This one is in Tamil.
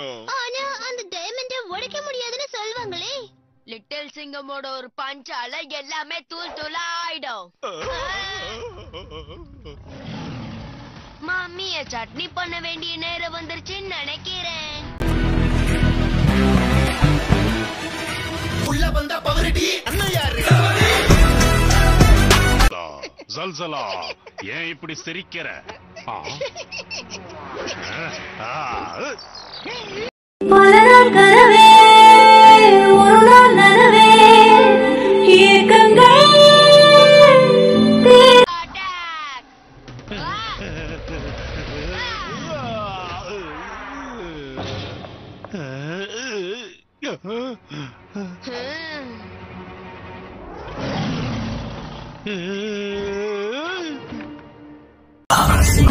ஆனா அந்த டைமண்ட உடைக்க முடியாதுன்னு சொல்வாங்களே. லிட்டில் சிங்கமோட ஒரு பஞ்சால எல்லாமே தூள் தூளா ஆயிடும். மம்மிய சட்னி பண்ண வேண்டிய நேரம் வந்துருச்சுன்னு நினைக்கிறேன். உள்ள வந்தா பவரடி அண்ணன் யாரு? ஜல்சலா ஏன் இப்படி சிரிக்கிற? பல நாள் கனவே ஒரு நாள் நனவே ஏக்கங்கள் ஆசை